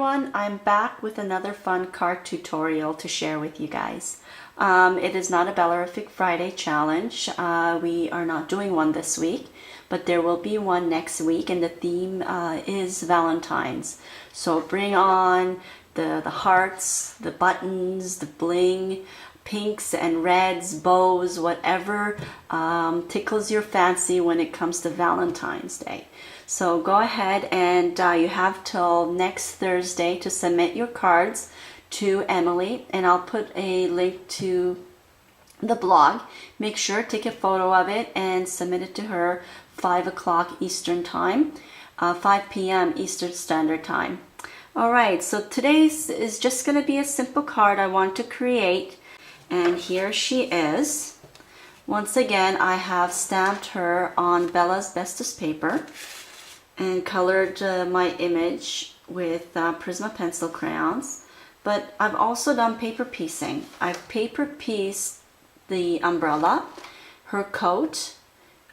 everyone, I'm back with another fun card tutorial to share with you guys. It is not a Bellerific Friday challenge. We are not doing one this week, but there will be one next week, and the theme is Valentine's. So bring on the hearts, the buttons, the bling, pinks and reds, bows, whatever tickles your fancy when it comes to Valentine's Day. So go ahead and you have till next Thursday to submit your cards to Emily, and I'll put a link to the blog. Make sure take a photo of it and submit it to her 5 o'clock Eastern time, 5 p.m. Eastern Standard Time. Alright, so today's is just going to be a simple card I want to create, and here she is. Once again, I have stamped her on Bella's Bestest paper and colored my image with Prisma pencil crayons, but I've also done paper piecing. I've paper pieced the umbrella, her coat,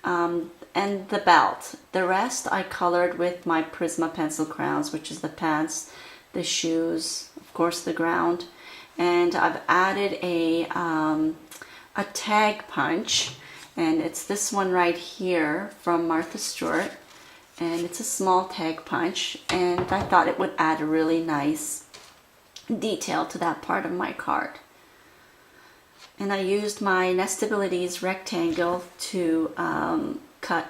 and the belt. The rest I colored with my Prisma pencil crayons, which is the pants, the shoes, of course the ground, and I've added a tag punch, and it's this one right here from Martha Stewart, and it's a small tag punch, and I thought it would add a really nice detail to that part of my card. And I used my Nestabilities rectangle to cut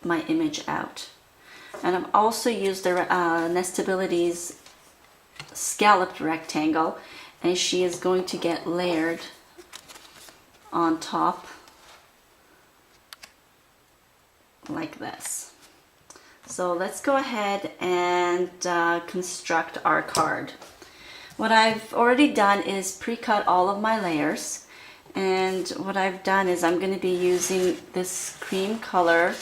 my image out, and I've also used the Nestabilities scalloped rectangle, and she is going to get layered on top like this. So let's go ahead and construct our card. What I've already done is pre-cut all of my layers, and what I've done is I'm going to be using this cream color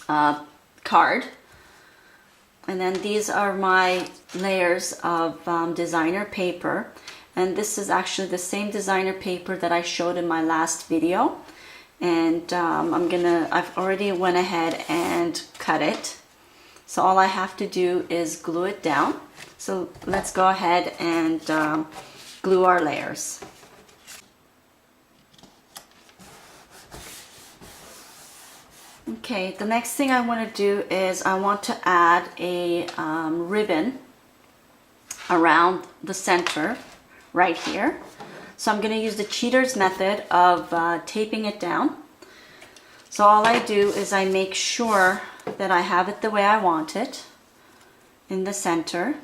card, and then these are my layers of designer paper, and this is actually the same designer paper that I showed in my last video, and I've already went ahead and cut it, so all I have to do is glue it down. So let's go ahead and glue our layers. Okay, the next thing I want to do is I want to add a ribbon around the center right here. So I'm going to use the cheater's method of taping it down. So all I do is I make sure that I have it the way I want it in the center,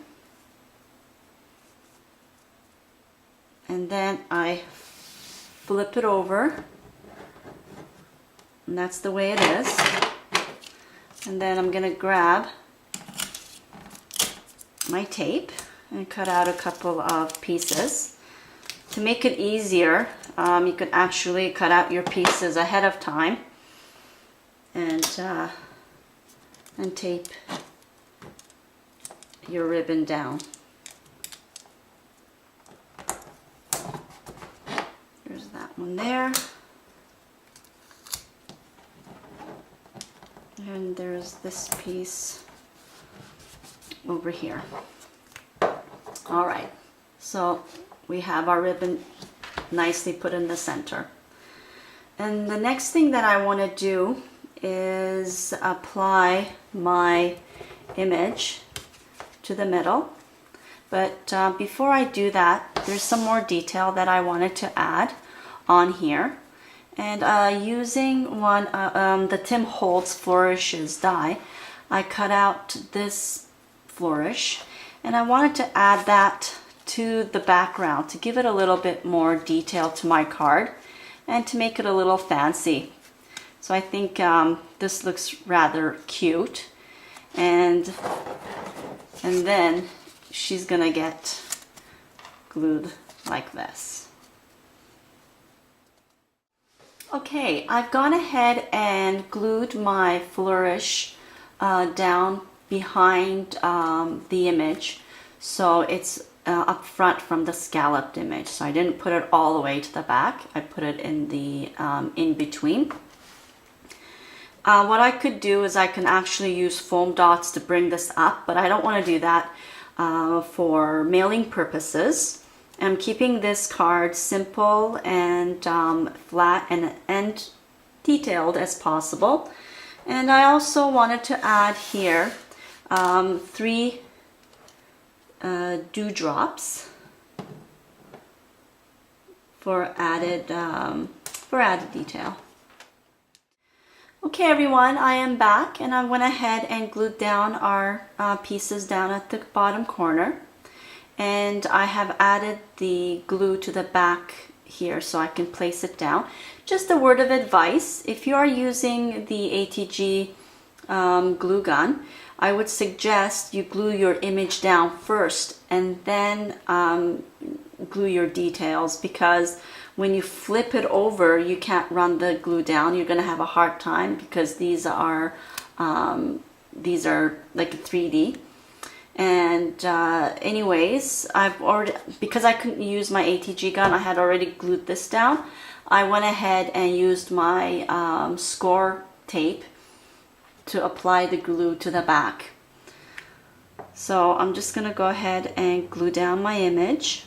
and then I flip it over, and that's the way it is. And then I'm going to grab my tape and cut out a couple of pieces. To make it easier, you could actually cut out your pieces ahead of time and tape your ribbon down. There's that one there. And there's this piece over here. All right, so we have our ribbon nicely put in the center. And the next thing that I want to do is apply my image to the middle. But before I do that, there's some more detail that I wanted to add on here. And using the Tim Holtz flourishes die, I cut out this flourish, and I wanted to add that to the background to give it a little bit more detail to my card and to make it a little fancy. So I think this looks rather cute, and then she's gonna get glued like this. Okay, I've gone ahead and glued my flourish down behind the image, so it's up front from the scalloped image. So I didn't put it all the way to the back. I put it in the in between. What I could do is I can actually use foam dots to bring this up, but I don't want to do that. for mailing purposes. I'm keeping this card simple and flat and detailed as possible. And I also wanted to add here 3 dewdrops for added detail. Okay everyone, I am back and I went ahead and glued down our pieces down at the bottom corner, and I have added the glue to the back here so I can place it down. Just a word of advice, if you are using the ATG glue gun, I would suggest you glue your image down first and then glue your details, because when you flip it over you can't run the glue down. You're going to have a hard time because these are like a 3D. And anyways, because I couldn't use my ATG gun, I had already glued this down. I went ahead and used my score tape to apply the glue to the back. So I'm just going to go ahead and glue down my image.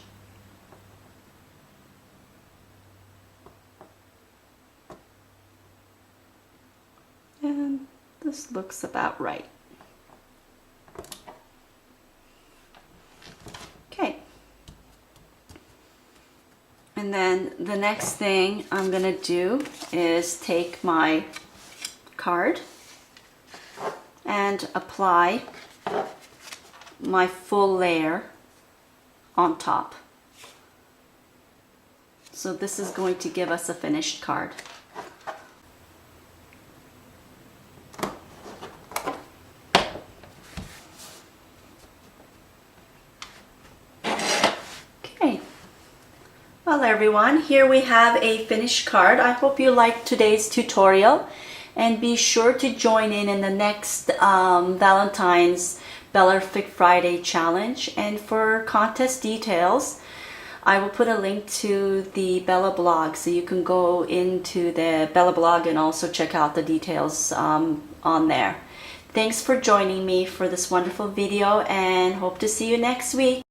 And this looks about right. Okay. And then the next thing I'm going to do is take my card and apply my full layer on top. So this is going to give us a finished card. Okay. Well everyone, here we have a finished card. I hope you liked today's tutorial, and be sure to join in the next Valentine's Bellerific Friday challenge. And for contest details, I will put a link to the Bella blog, so you can go into the Bella blog and also check out the details on there. Thanks for joining me for this wonderful video, and hope to see you next week.